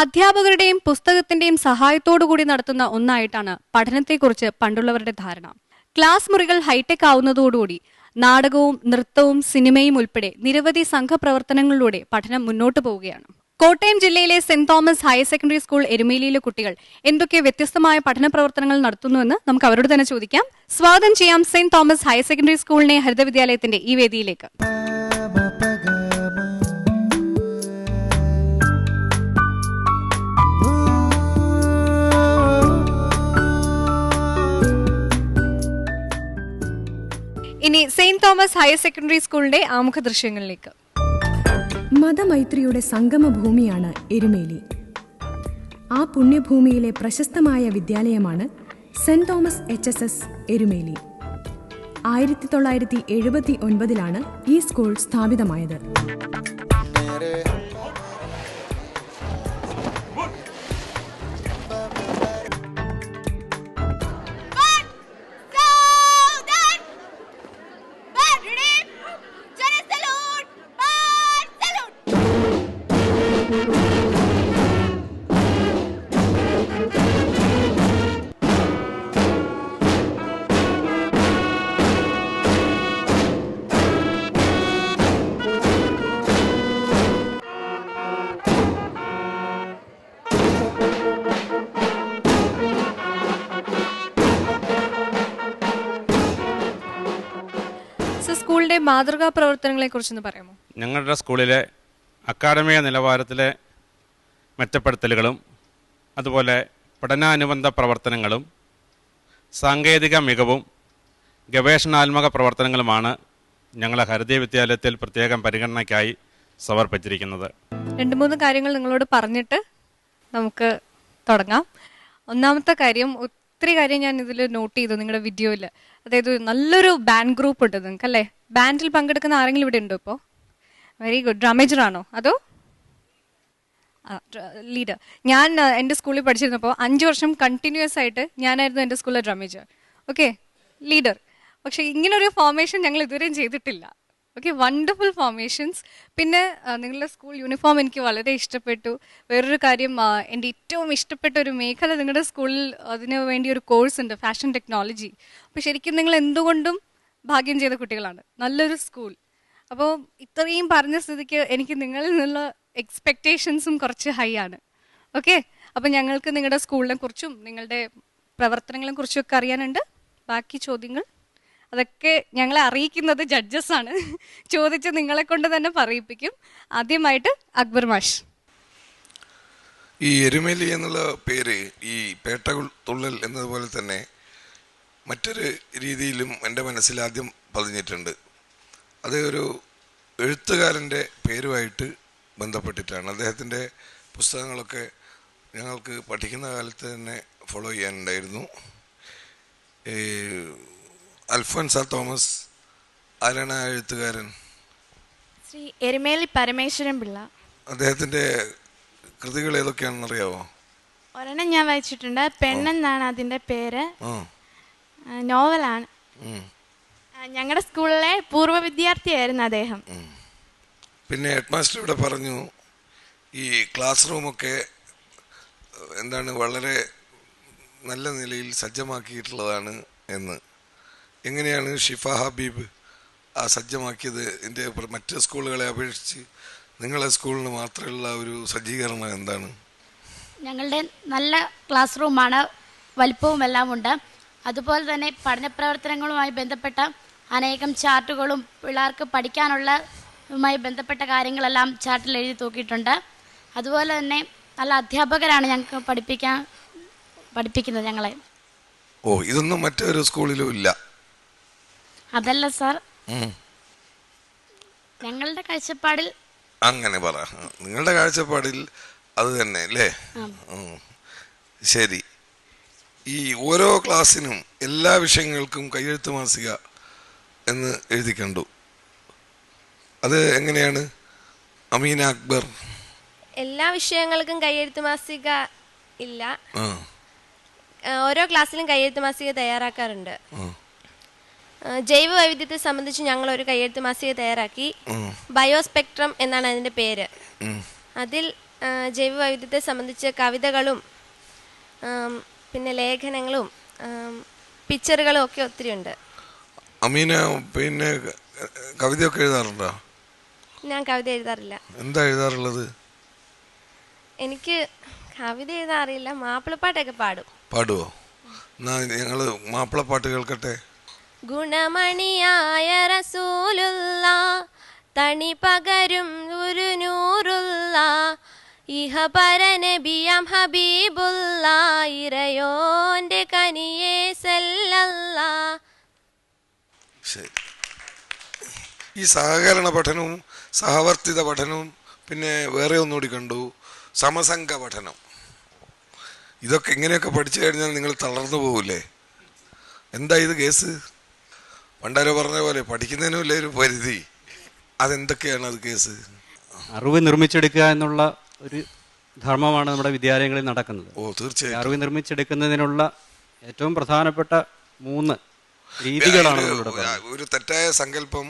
അധ്യാപകരുടെയും പുസ്തകത്തിന്റെയും സഹായത്തോടുകൂടി നടത്തുന്ന ഒന്നായിട്ടാണ് പഠനത്തെക്കുറിച്ച് പണ്ടുള്ളവരുടെ ധാരണ. ക്ലാസ് മുറികൾ ഹൈടെക് ആവുന്നതോടുകൂടി നാടകവും നൃത്തവും സിനിമയും ഉൾപ്പെടെ നിരവധി സംഘപ്രവർത്തനങ്ങളിലൂടെ പഠനം മുന്നോട്ടു പോവുകയാണ്. കോട്ടയം ജില്ലയിലെ Saint Thomas higher secondary school എരുമേലിയിലെ കുട്ടികൾ എന്തൊക്കെ വ്യത്യസ്തമായ പഠന പ്രവർത്തനങ്ങൾ നടത്തുന്നുവെന്ന് നമുക്ക് അവരോട് തന്നെ ചോദിക്കാം. സ്വാഗതം ചെയ്യാം സെന്റ് തോമസ് ഹയർ സെക്കൻഡറി സ്കൂളിനെ ഹരിത വിദ്യാലയത്തിന്റെ ഈ വേദിയിലേക്ക്. ഇനി സെന്റ് തോമസ് ഹയർ സെക്കൻഡറി സ്കൂളിന്റെ ആമുഖ ദൃശ്യങ്ങളിലേക്ക്. മതമൈത്രിയുടെ സംഗമഭൂമിയാണ് എരുമേലി. ആ പുണ്യഭൂമിയിലെ പ്രശസ്തമായ വിദ്യാലയമാണ് സെന്റ് തോമസ് HSS എരുമേലി. 1979 ഈ സ്കൂൾ സ്ഥാപിതമായത്. സ്കൂളിന്റെ മാതൃകാ പ്രവർത്തനങ്ങളെ കുറിച്ചൊന്ന് പറയാമോ? ഞങ്ങളുടെ സ്കൂളിലെ അക്കാഡമിക നിലവാരത്തിലെ മെച്ചപ്പെടുത്തലുകളും അതുപോലെ പഠനാനുബന്ധ പ്രവർത്തനങ്ങളും സാങ്കേതിക മികവും ഗവേഷണാത്മക പ്രവർത്തനങ്ങളുമാണ് ഞങ്ങളെ ഹരിത വിദ്യാലയത്തിൽ പ്രത്യേകം പരിഗണനയ്ക്കായി സമർപ്പിച്ചിരിക്കുന്നത്. 2-3 കാര്യങ്ങൾ നിങ്ങളോട് പറഞ്ഞിട്ട് നമുക്ക് തുടങ്ങാം. ഒന്നാമത്തെ കാര്യം, ഒത്തിരി കാര്യം ഞാൻ ഇതിൽ നോട്ട് ചെയ്തു നിങ്ങളുടെ വീഡിയോയിൽ. അതായത് നല്ലൊരു ബാൻഡ് ഗ്രൂപ്പ് ഉണ്ട് നിങ്ങൾക്ക് അല്ലേ? ബാൻഡിൽ പങ്കെടുക്കുന്ന ആരെങ്കിലും ഇവിടെ ഉണ്ടോ ഇപ്പോൾ? Very good. ഡ്രമേജർ ആണോ അതോ ലീഡർ? ഞാൻ എൻ്റെ സ്കൂളിൽ പഠിച്ചിരുന്നപ്പോൾ 5 വർഷം കണ്ടിന്യൂസ് ആയിട്ട് ഞാനായിരുന്നു എൻ്റെ സ്കൂളിലെ ഡ്രമേജർ. Okay, leader. പക്ഷേ ഇങ്ങനൊരു ഫോർമേഷൻ ഞങ്ങൾ ഇതുവരെയും ചെയ്തിട്ടില്ല. Okay, wonderful formations. പിന്നെ നിങ്ങളുടെ സ്കൂൾ യൂണിഫോം എനിക്ക് വളരെ ഇഷ്ടപ്പെട്ടു. വേറൊരു കാര്യം, എൻ്റെ ഏറ്റവും ഇഷ്ടപ്പെട്ട ഒരു മേഖല നിങ്ങളുടെ സ്കൂളിൽ അതിന് വേണ്ടി ഒരു കോഴ്സ് ഉണ്ട്, ഫാഷൻ ടെക്നോളജി. അപ്പോൾ ശരിക്കും നിങ്ങൾ എന്തുകൊണ്ടും ഭാഗ്യം ചെയ്ത കുട്ടികളാണ്. നല്ലൊരു സ്കൂൾ. അപ്പോൾ ഇത്രയും പറഞ്ഞ സ്ഥിതിക്ക് എനിക്ക് നിങ്ങളിൽ നിന്നുള്ള എക്സ്പെക്റ്റേഷൻസും കുറച്ച് ഹൈ ആണ്. ഓക്കെ, അപ്പോൾ ഞങ്ങൾക്ക് നിങ്ങളുടെ സ്കൂളിനെ കുറിച്ചും നിങ്ങളുടെ പ്രവർത്തനങ്ങളെ കുറിച്ചൊക്കെ അറിയാനുണ്ട്. ബാക്കി ചോദ്യങ്ങൾ അതൊക്കെ ഞങ്ങളെ അറിയിക്കുന്നത് ജഡ്ജസാണ്. ചോദിച്ച് നിങ്ങളെ കൊണ്ട് തന്നെ പറയിപ്പിക്കും. ആദ്യമായിട്ട് അക്ബർ മാഷ്. ഈ എരുമേലി എന്നുള്ള പേര് ഈ പേട്ട തുള്ളൽ എന്നതുപോലെ തന്നെ മറ്റൊരു രീതിയിലും എൻ്റെ മനസ്സിൽ ആദ്യം പതിഞ്ഞിട്ടുണ്ട്. അത് ഒരു എഴുത്തുകാരൻ്റെ പേരുമായിട്ട് ബന്ധപ്പെട്ടിട്ടാണ്. അദ്ദേഹത്തിൻ്റെ പുസ്തകങ്ങളൊക്കെ ഞങ്ങൾക്ക് പഠിക്കുന്ന കാലത്ത് തന്നെ ഫോളോ ചെയ്യാനുണ്ടായിരുന്നു. അൽഫോൻസ തോമസ് ആരാണ് ആ എഴുത്തുകാരൻ? ശ്രീ എരുമേലി പരമേശ്വരൻ പിള്ള. അദ്ദേഹത്തിൻ്റെ കൃതികൾ ഏതൊക്കെയാണെന്ന് അറിയാമോ? ഒരെണ്ണം ഞാൻ വായിച്ചിട്ടുണ്ട്, പെണ്ണെന്നാണ് അതിൻ്റെ പേര്. നോവലാണ്. ഞങ്ങളുടെ സ്കൂളിലെ പൂർവ്വ വിദ്യാർത്ഥിയായിരുന്നു അദ്ദേഹം. പിന്നെ ഹെഡ് മാസ്റ്റർ ഇവിടെ പറഞ്ഞു ഈ ക്ലാസ് റൂമൊക്കെ എന്താണ് വളരെ നല്ല നിലയിൽ സജ്ജമാക്കിയിട്ടുള്ളതാണ് എന്ന്. എങ്ങനെയാണ് ഷിഫ ഹബീബ് ആ സജ്ജമാക്കിയത്? എൻ്റെ മറ്റ് സ്കൂളുകളെ അപേക്ഷിച്ച് നിങ്ങളെ സ്കൂളിന് മാത്രമുള്ള ഒരു സജ്ജീകരണം എന്താണ്? ഞങ്ങളുടെ നല്ല ക്ലാസ് റൂമാണ്, വലിപ്പവും എല്ലാം ഉണ്ട്. അതുപോലെ തന്നെ പഠന പ്രവർത്തനങ്ങളുമായി ബന്ധപ്പെട്ട അനേകം ചാർട്ടുകളും പിള്ളേർക്ക് പഠിക്കാനുള്ളതുമായി ബന്ധപ്പെട്ട കാര്യങ്ങളെല്ലാം ചാർട്ടിൽ എഴുതി തൂക്കിയിട്ടുണ്ട്. അതുപോലെ തന്നെ നല്ല അധ്യാപകരാണ് ഞങ്ങൾക്ക് പഠിപ്പിക്കുന്നത് ഞങ്ങളെ. ഓ, ഇതൊന്നും മറ്റൊരു സ്കൂളിലും ഇല്ല. അതല്ല സാർ, ഞങ്ങളുടെ കാഴ്ചപ്പാടിൽ അങ്ങനെ പറ. നിങ്ങളുടെ കാഴ്ചപ്പാടിൽ അത് തന്നെ അല്ലേ? ശരി. ഈ ഓരോ ക്ലാസ്സിനും എല്ലാ വിഷയങ്ങൾക്കും കയ്യെഴുത്ത് മാസിക എന്ന് എഴുതി കണ്ടു. അത് എങ്ങനെയാണ് അമീന അക്ബർ? എല്ലാ വിഷയങ്ങൾക്കും കയ്യെഴുത്ത് മാസിക ഇല്ല. ഓരോ ക്ലാസ്സിലും കയ്യെഴുത്ത് മാസിക തയ്യാറാക്കാറുണ്ട്. ജൈവ വൈവിധ്യത്തെ സംബന്ധിച്ച് ഞങ്ങൾ ഒരു കയ്യെഴുത്ത് മാസിക തയ്യാറാക്കി. ബയോസ്പെക്ട്രം എന്നാണ് അതിന്റെ പേര്. അതിൽ ജൈവ വൈവിധ്യത്തെ സംബന്ധിച്ച് കവിതകളും പിന്നെ ലേഖനങ്ങളും പിക്ചറുകളും ഒക്കെ ഒത്തിരി ഉണ്ട്. അമീന പിന്നെ കവിതയൊക്കെ എഴുതാറുണ്ടോ? ഞാൻ കവിത എഴുതാറില്ല. എന്താ എഴുതാറുള്ളത്? എനിക്ക് കവിത എഴുതാൻ അറിയില്ല, മാപ്പിളപ്പാട്ടൊക്കെ പാടും. പാടുവോ? എന്നാ ഞങ്ങള് മാപ്പിളപ്പാട്ട് കേൾക്കട്ടെ. ഗുണമണിയായ റസൂലുള്ള തണി പകരും ഒരു നൂറുള്ള ഇഹ പരനബിയം ഹബീബുള്ള ഇറയോന്റെ കനിയേ സല്ലല്ലാ. ശരി. ഈ സഹകരണ പഠനവും സഹവർത്തിത പഠനവും പിന്നെ വേറെ ഒന്നുകൂടി കണ്ടു, സമസംഘ പഠനം. ഇതൊക്കെ ഇങ്ങനെയൊക്കെ പഠിച്ചു കഴിഞ്ഞാൽ നിങ്ങൾ തളർന്നു പോകില്ലേ? എന്താ ഇത് കേസ്? പണ്ടാരോ പറഞ്ഞ പോലെ പഠിക്കുന്നതിനുമില്ല ഒരു പരിധി. അതെന്തൊക്കെയാണ് അത് കേസ്? അറിവ് നിർമ്മിച്ചെടുക്കുക എന്നുള്ള ഒരു ധർമ്മമാണ് നമ്മുടെ വിദ്യാലയങ്ങളിൽ നടക്കുന്നത്. ഓ തീർച്ചയായും. അറിവ് നിർമ്മിച്ചെടുക്കുന്നതിനുള്ള ഏറ്റവും പ്രധാനപ്പെട്ട 3 രീതികളാണ്. ഒരു തെറ്റായ സങ്കല്പം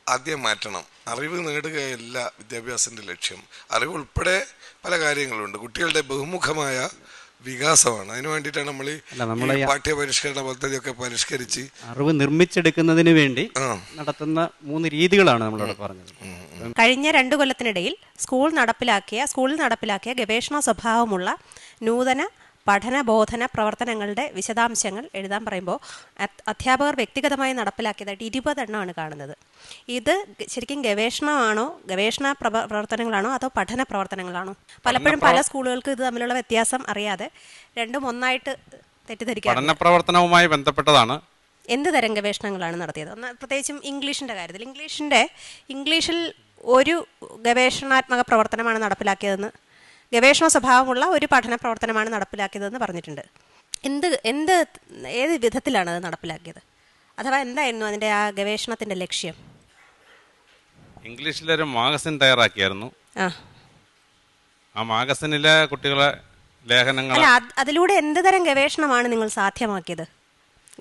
ആദ്യം മാറ്റണം. അറിവ് നേടുകയല്ല വിദ്യാഭ്യാസത്തിന്റെ ലക്ഷ്യം. അറിവ് ഉൾപ്പെടെ പല കാര്യങ്ങളുണ്ട്. കുട്ടികളുടെ ബഹുമുഖമായ വികാസമാണ്. അതിനു വേണ്ടിയിട്ടാണ് നമ്മൾ ഈ പാഠ്യപരിഷ്കരണ പദ്ധതിയൊക്കെ പരിഷ്കരിച്ച് അറിവ് നിർമ്മിച്ചെടുക്കുന്നതിന് വേണ്ടി നടത്തുന്ന 3 രീതികളാണ് നമ്മളിവിടെ പറഞ്ഞത്. കഴിഞ്ഞ 2 കൊല്ലത്തിനിടയിൽ സ്കൂളിൽ നടപ്പിലാക്കിയ ഗവേഷണ സ്വഭാവമുള്ള നൂതന പഠന ബോധന പ്രവർത്തനങ്ങളുടെ വിശദാംശങ്ങൾ എഴുതാൻ പറയുമ്പോൾ അധ്യാപകർ വ്യക്തിഗതമായി നടപ്പിലാക്കിയതായിട്ട് 20 എണ്ണമാണ് കാണുന്നത്. ഇത് ശരിക്കും ഗവേഷണ പ്രവർത്തനങ്ങളാണോ അതോ പഠന പ്രവർത്തനങ്ങളാണോ? പലപ്പോഴും പല സ്കൂളുകൾക്ക് ഇത് തമ്മിലുള്ള വ്യത്യാസം അറിയാതെ രണ്ടും ഒന്നായിട്ട് തെറ്റിദ്ധരിക്കുക. പഠന പ്രവർത്തനവുമായി ബന്ധപ്പെട്ടതാണ്. എന്ത് തരം ഗവേഷണങ്ങളാണ് നടത്തിയത്? പ്രത്യേകിച്ചും ഇംഗ്ലീഷിൻ്റെ കാര്യത്തിൽ ഇംഗ്ലീഷിൽ ഒരു ഗവേഷണാത്മക പ്രവർത്തനമാണ് നടപ്പിലാക്കിയതെന്ന്, ഗവേഷണ സ്വഭാവമുള്ള ഒരു പഠന പ്രവർത്തനമാണ് നടപ്പിലാക്കിയതെന്ന് പറഞ്ഞിട്ടുണ്ട്. ഏത് വിധത്തിലാണ് അത് നടപ്പിലാക്കിയത്? അഥവാ എന്തായിരുന്നു അതിൻ്റെ ആ ഗവേഷണത്തിൻ്റെ ലക്ഷ്യം? ഇംഗ്ലീഷിലൊരു മാഗസിൻ തയ്യാറാക്കിയായിരുന്നു. ആ മാഗസിനിലെ കുട്ടികളെ ലേഖനങ്ങൾ. അല്ല, അതിലൂടെ എന്ത് തരം ഗവേഷണമാണ് നിങ്ങൾ സാധ്യമാക്കിയത്?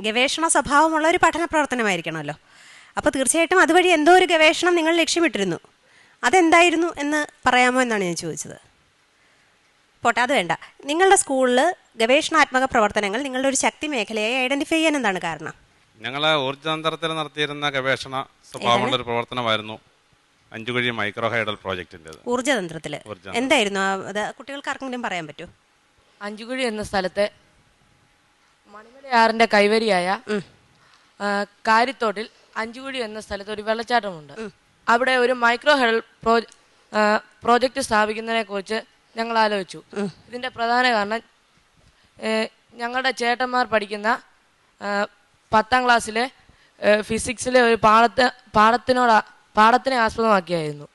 ഗവേഷണ സ്വഭാവമുള്ള ഒരു പഠന പ്രവർത്തനമായിരിക്കണമല്ലോ. അപ്പോൾ തീർച്ചയായിട്ടും അതുവഴി എന്തോ ഒരു ഗവേഷണം നിങ്ങൾ ലക്ഷ്യമിട്ടിരുന്നു. അതെന്തായിരുന്നു എന്ന് പറയാമോ എന്നാണ് ഞാൻ ചോദിച്ചത്. പോട്ടെ, അത് വേണ്ട. നിങ്ങളുടെ സ്കൂളിൽ ഗവേഷണാത്മക പ്രവർത്തനങ്ങൾ നിങ്ങളുടെ ഒരു ശക്തി മേഖലയായി ഐഡന്റിഫൈ ചെയ്യാൻ എന്താണ് കാരണം? ഞങ്ങൾ ഊർജ്ജതന്ത്രത്തിൽ നടത്തിയിരുന്ന ഗവേഷണ സ്വഭാവമുള്ള ഒരു പ്രവർത്തനമായിരുന്നു അഞ്ചുകുഴി മൈക്രോ ഹൈഡൽ പ്രോജക്റ്റിൻ്റെ. ഊർജ്ജതന്ത്രത്തിൽ എന്തായിരുന്നു അത്? കുട്ടികൾക്ക് ആർക്കെങ്കിലും പറയാൻ പറ്റുമോ? അഞ്ചുകുഴി എന്ന സ്ഥലത്തെ മണിമലയാറിന്റെ കൈവരിയായ കാരിത്തോട്ടിൽ അഞ്ചുകുഴി എന്ന സ്ഥലത്ത് ഒരു വെള്ളച്ചാട്ടമുണ്ട്. അവിടെ ഒരു മൈക്രോ ഹൈഡൽ പ്രോജക്റ്റ് സ്ഥാപിക്കുന്നതിനെ കുറിച്ച് ഞങ്ങൾ ആലോചിച്ചു. ഇതിന്റെ പ്രധാന കാരണം ഞങ്ങളുടെ ചേട്ടന്മാർ പഠിക്കുന്ന 10ാം ക്ലാസ്സിലെ ഫിസിക്സിലെ ഒരു പാഠത്തിനെ ആസ്പദമാക്കിയായിരുന്നു.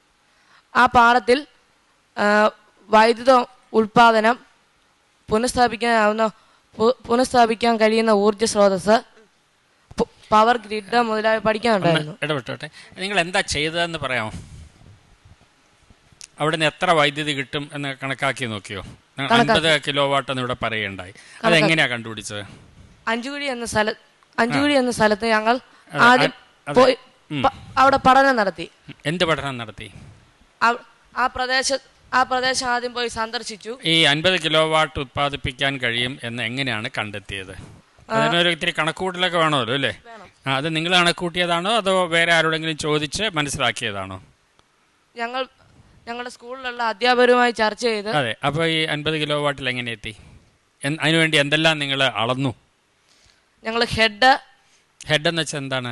ആ പാഠത്തിൽ വൈദ്യുത ഉൽപാദനം, പുനഃസ്ഥാപിക്കാൻ കഴിയുന്ന ഊർജ്ജ സ്രോതസ്, പവർ ഗ്രിഡ് മുതലായ പഠിക്കാനുണ്ടായിരുന്നു. ഇടപെട്ടോട്ടെ, നിങ്ങൾ എന്താ ചെയ്തതെന്ന് പറയാമോ? അവിടെ നിന്ന് എത്ര വൈദ്യുതി കിട്ടും എന്ന് കണക്കാക്കി നോക്കിയോ? 50 കിലോവാട്ട് എന്ന് ഇവിടെ പറയുകയുണ്ടായി. അതെങ്ങനെയാ കണ്ടുപിടിച്ചത്? അഞ്ചുകുഴി എന്ന സ്ഥലത്ത് ഞങ്ങൾ ആദ്യം പോയി അവിടെ പഠനം നടത്തി. എന്ത് പഠനം നടത്തി? ആ പ്രദേശം ആദ്യം പോയി സന്ദർശിച്ചു. ഈ 50 കിലോവാട്ട് ഉത്പാദിപ്പിക്കാൻ കഴിയും എന്ന് എങ്ങനെയാണ് കണ്ടെത്തിയത്? അതിനൊരു ഇത്തിരി കണക്കൂട്ടലൊക്കെ വേണമല്ലോ അല്ലേ? അത് നിങ്ങൾ കണക്കൂട്ടിയതാണോ അതോ വേറെ ആരോടെങ്കിലും ചോദിച്ച് മനസ്സിലാക്കിയതാണോ? ഞങ്ങളുടെ സ്കൂളിലുള്ള അധ്യാപകരുമായി ചർച്ച ചെയ്ത്. അതെ. അപ്പോൾ ഈ 50 കിലോവാട്ടിൽ എങ്ങനെ എത്തി? അതിനുവേണ്ടി എന്തെല്ലാം നിങ്ങൾ അളന്നു? ഞങ്ങൾ ഹെഡ് എന്ന് വെച്ചാൽ എന്താണ്?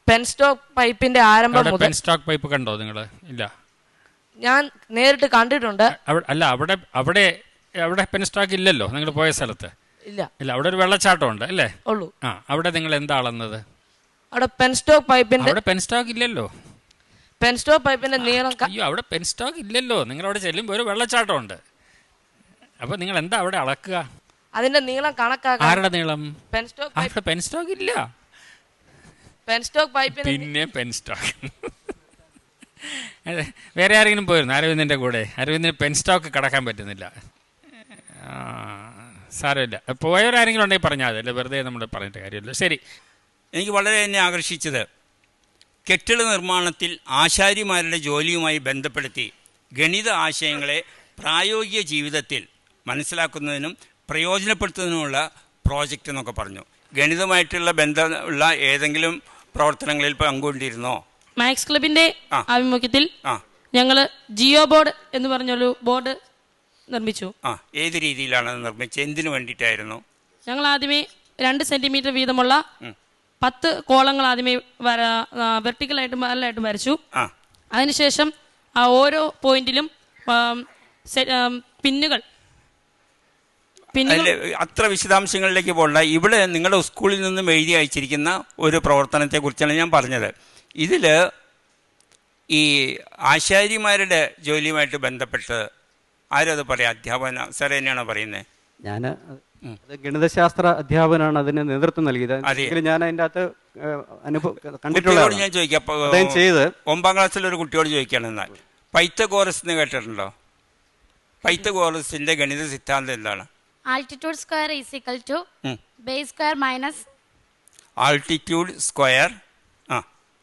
പെൻസ്റ്റോക്ക് പൈപ്പിന്റെ ആരംഭം മുതൽ. പെൻസ്റ്റോക്ക് പൈപ്പ് കണ്ടോ നിങ്ങൾ? ഇല്ല, ഞാൻ നേരിട്ട് കണ്ടിട്ടുണ്ട്. അല്ല, അവിടെ പെൻസ്റ്റോക്ക് ഇല്ലല്ലോ നിങ്ങൾ പോയ സ്ഥലത്ത്. ഇല്ല, അവിടെ ഒരു വെള്ളച്ചാട്ടം ഉണ്ട് അല്ലേ? ഉള്ളൂ. അവിടെ നിങ്ങൾ എന്താ അളന്നത്? അവിടെ പെൻസ്റ്റോക്ക് പൈപ്പിന്റെ. അവിടെ പെൻസ്റ്റോക്ക് ഇല്ലല്ലോ. പെൻസ്റ്റോക്ക് പൈപ്പിന്റെ നീളം. അയ്യോ, അവിടെ പെൻസ്റ്റോക്ക് ഇല്ലല്ലോ. നിങ്ങൾ അവിടെ ചെല്ലുമ്പോൾ ഒരു വെള്ളച്ചാട്ടം ഉണ്ട്. അപ്പൊ നിങ്ങൾ എന്താ അവിടെ അളക്കുക? അതിന്റെ നീളം കണക്കാക്കാൻ. ആരുടെ നീളം? പെൻസ്റ്റോക്ക്. പെൻസ്റ്റോക്ക് ഇല്ല. പെൻസ്റ്റോക്ക് പൈപ്പിന് പിന്നെ പെൻസ്റ്റോക്ക്. വേറെ ആരെങ്കിലും പോയിരുന്നു അരവിന്ദിന്റെ കൂടെ? അരവിന്ദിന് പെൻസ്റ്റോക്ക് കടക്കാൻ പറ്റുന്നില്ല. സാരമില്ല, പോയവരാരെങ്കിലും ഉണ്ടെങ്കിൽ പറഞ്ഞാൽ മതി, അല്ലേ വെറുതെ നമ്മൾ പറഞ്ഞിട്ട് കാര്യമില്ല. ശരി. എനിക്ക് വളരെ എന്നെ ആകർഷിച്ചത് കെട്ടിട നിർമ്മാണത്തിൽ ആശാരിമാരുടെ ജോലിയുമായി ബന്ധപ്പെടുത്തി ഗണിത ആശയങ്ങളെ പ്രായോഗിക ജീവിതത്തിൽ മനസ്സിലാക്കുന്നതിനും പ്രയോജനപ്പെടുത്തുന്നതിനുമുള്ള പ്രോജക്റ്റ് എന്നൊക്കെ പറഞ്ഞു. ഗണിതമായിട്ടുള്ള ബന്ധമുള്ള ഏതെങ്കിലും പ്രവർത്തനങ്ങളിൽ പങ്കുകൊണ്ടിരുന്നോ? മാത്സ് ക്ലബിന്റെ ആഭിമുഖ്യത്തിൽ ഞങ്ങൾ ജിയോ ബോർഡ് എന്ന് പറഞ്ഞൊരു ബോർഡ് നിർമ്മിച്ചു. ഏത് രീതിയിലാണ് നിർമ്മിച്ചത്? എന്തിനു വേണ്ടിയിട്ടായിരുന്നു? ഞങ്ങൾ ആദ്യമേ 2 സെന്റിമീറ്റർ വീതമുള്ള 10 കോളങ്ങൾ ആദ്യമേ വെർട്ടിക്കലായിട്ടും പാരലായിട്ടും വരച്ചു. അതിനുശേഷം ആ ഓരോ പോയിന്റിലും പിന്നുകൾ അത്ര വിശദാംശങ്ങളിലേക്ക് പോകണ്ട. ഇവിടെ നിങ്ങളുടെ സ്കൂളിൽ നിന്നും എഴുതി അയച്ചിരിക്കുന്ന ഒരു പ്രവർത്തനത്തെക്കുറിച്ചാണ് ഞാൻ പറഞ്ഞത്. ഇതിൽ ഈ ആശാരിമാരുടെ ജോലിയുമായിട്ട് ബന്ധപ്പെട്ട് ആരും അത് പറയാം? അധ്യാപന സാർ തന്നെയാണോ പറയുന്നത്? ഞാൻ ഗണിതശാസ്ത്ര അധ്യാപനാണ് അതിന് നേതൃത്വം നൽകിയത്. ഞാൻ അതിൻ്റെ അകത്ത് കണ്ടിട്ടുള്ള ഞാൻ ചോദിക്കാം, 9ാം ക്ലാസ്സിൽ ഒരു കുട്ടിയോട് ചോദിക്കുകയാണ്, എന്നാൽ പൈത്തഗോറസ് എന്ന് കേട്ടിട്ടുണ്ടോ? പൈത്തഗോറസിന്റെ ഗണിത സിദ്ധാന്തം എന്താണ്? Altitude square is equal to base square minus altitude square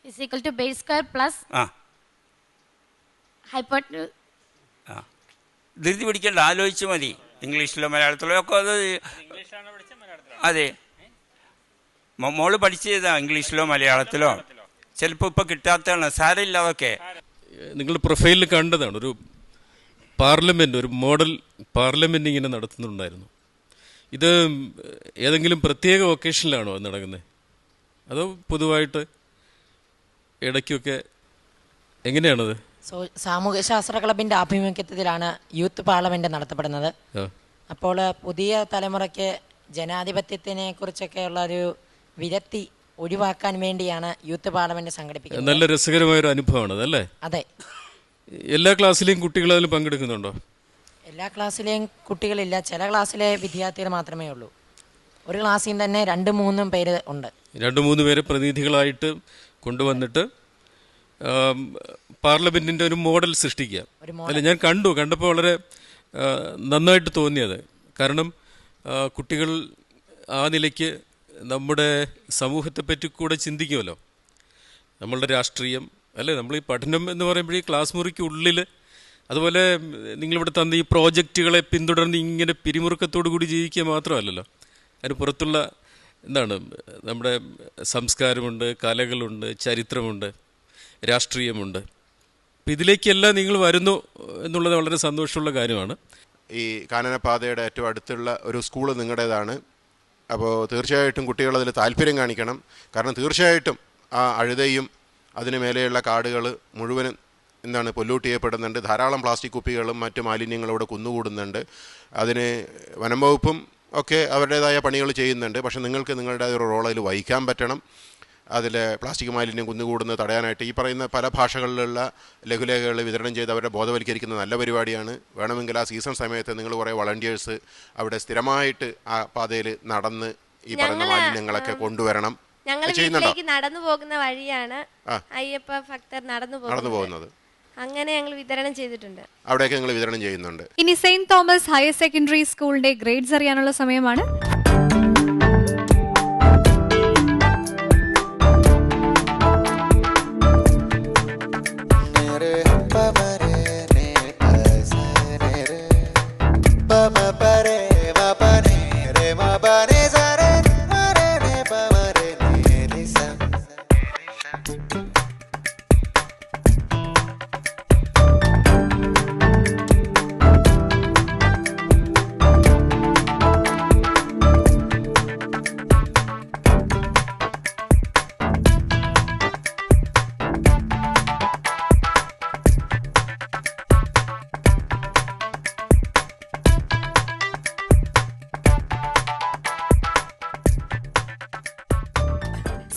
is equal to base square plus hypotenuse. ധൃതി പിടിക്കേണ്ട, ആലോചിച്ച് മതി. ഇംഗ്ലീഷിലോ മലയാളത്തിലോ ഒക്കെ അത് അതെ. മോള് പഠിച്ചതാ ഇംഗ്ലീഷിലോ മലയാളത്തിലോ? ചിലപ്പോൾ ഇപ്പം കിട്ടാത്തതാണ്. സാരമില്ല, അതൊക്കെ നിങ്ങൾ പ്രൊഫൈലിൽ കണ്ടതാണ്. ഒരു പാർലമെൻറ്റ്, ഒരു മോഡൽ പാർലമെൻറ്റ് ഇങ്ങനെ നടത്തുന്നുണ്ടായിരുന്നു. ഇത് ഏതെങ്കിലും പ്രത്യേക ഒക്കേഷനിലാണോ അത് നടക്കുന്നത്, അതോ പൊതുവായിട്ട് ഇടയ്ക്കൊക്കെ എങ്ങനെയാണത്? സാമൂഹ്യശാസ്ത്ര ക്ലബിൻ്റെ ആഭിമുഖ്യത്തിലാണ് യൂത്ത് പാർലമെൻറ്റ് നടത്തപ്പെടുന്നത്. അപ്പോൾ പുതിയ തലമുറയ്ക്ക് ജനാധിപത്യത്തിനെ കുറിച്ചൊക്കെയുള്ള ഒരു വിരക്തി ഒഴിവാക്കാൻ വേണ്ടിയാണ് യൂത്ത് പാർലമെൻറ്റ് സംഘടിപ്പിക്കുന്നത്. നല്ല രസകരമായൊരു അനുഭവമാണ് അതല്ലേ? അതെ. എല്ലാ ക്ലാസ്സിലെയും കുട്ടികൾ അതിൽ പങ്കെടുക്കുന്നുണ്ടോ? എല്ലാ ക്ലാസ്സിലെയും കുട്ടികളില്ല, ചില ക്ലാസ്സിലെ വിദ്യാർത്ഥികൾ മാത്രമേ ഉള്ളൂ. ഒരു ക്ലാസ്സിൽ തന്നെ 2-3 പേര് ഉണ്ട്. 2-3 പേരെ പ്രതിനിധികളായിട്ട് കൊണ്ടുവന്നിട്ട് പാർലമെൻറ്റിൻ്റെ ഒരു മോഡൽ സൃഷ്ടിക്കുക. അല്ല, ഞാൻ കണ്ടപ്പോൾ വളരെ നന്നായിട്ട് തോന്നിയത്. കാരണം കുട്ടികൾ ആ നിലയ്ക്ക് നമ്മുടെ സമൂഹത്തെപ്പറ്റി കൂടെ ചിന്തിക്കുമല്ലോ. നമ്മളുടെ രാഷ്ട്രീയം അല്ലേ, നമ്മൾ ഈ പഠനം എന്ന് പറയുമ്പോൾ ഈ ക്ലാസ് മുറിക്കുള്ളിൽ, അതുപോലെ നിങ്ങളിവിടെ തന്ന ഈ പ്രോജക്റ്റുകളെ പിന്തുടർന്ന് ഇങ്ങനെ പിരിമുറുക്കത്തോടു കൂടി ജീവിക്കുക മാത്രമല്ലല്ലോ, അതിന് പുറത്തുള്ള എന്താണ് നമ്മുടെ സംസ്കാരമുണ്ട്, കലകളുണ്ട്, ചരിത്രമുണ്ട്, രാഷ്ട്രീയമുണ്ട്. അപ്പം ഇതിലേക്കെല്ലാം നിങ്ങൾ വരുന്നു എന്നുള്ളത് വളരെ സന്തോഷമുള്ള കാര്യമാണ്. ഈ കാനനപാതയുടെ ഏറ്റവും അടുത്തുള്ള ഒരു സ്കൂൾ നിങ്ങളുടേതാണ്. അപ്പോൾ തീർച്ചയായിട്ടും കുട്ടികൾ അതിൽ താല്പര്യം കാണിക്കണം. കാരണം തീർച്ചയായിട്ടും ആ അഴുതയും അതിന് മേലെയുള്ള കാടുകൾ മുഴുവനും പൊല്യൂട്ട് ചെയ്യപ്പെടുന്നുണ്ട്. ധാരാളം പ്ലാസ്റ്റിക് കുപ്പികളും മറ്റ് മാലിന്യങ്ങളും ഇവിടെ കുന്നുകൂടുന്നുണ്ട്. അതിന് വനം വകുപ്പും ഒക്കെ അവരുടേതായ പണികൾ ചെയ്യുന്നുണ്ട്. പക്ഷേ നിങ്ങൾക്ക് നിങ്ങളുടെ ഒരു റോൾ അതിൽ വഹിക്കാൻ പറ്റണം. അതിൽ പ്ലാസ്റ്റിക് മാലിന്യം കുന്നുകൂടുന്നത് തടയാനായിട്ട് ഈ പറയുന്ന പല ഭാഷകളിലുള്ള ലഘുലേഖകൾ വിതരണം ചെയ്ത് അവരെ ബോധവൽക്കരിക്കുന്ന നല്ല പരിപാടിയാണ്. വേണമെങ്കിൽ ആ സീസൺ സമയത്ത് നിങ്ങൾ കുറേ വളണ്ടിയേഴ്സ് അവിടെ സ്ഥിരമായിട്ട് ആ പാതയിൽ നടന്ന് ഈ പറയുന്ന മാലിന്യങ്ങളൊക്കെ കൊണ്ടുവരണം. ഞങ്ങൾ നടന്നു പോകുന്ന വഴിയാണ് അയ്യപ്പ ഭക്തർ നടന്നു പോകുന്നത്. അങ്ങനെ ഞങ്ങൾ വിതരണം ചെയ്തിട്ടുണ്ട്. അവിടെയൊക്കെ നിങ്ങൾ വിതരണം ചെയ്യുന്നുണ്ട്. ഇനി സെയിന്റ് തോമസ് ഹയർ സെക്കൻഡറി സ്കൂളിന്റെ ഗ്രേഡ്സ് അറിയാനുള്ള സമയമാണ്.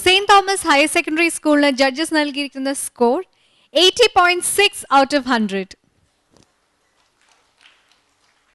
സെയിന്റ് തോമസ് ഹയർ സെക്കൻഡറി സ്കൂളിന് ജഡ്ജസ് നൽകിയിരിക്കുന്ന സ്കോർ 80.6 out of 100.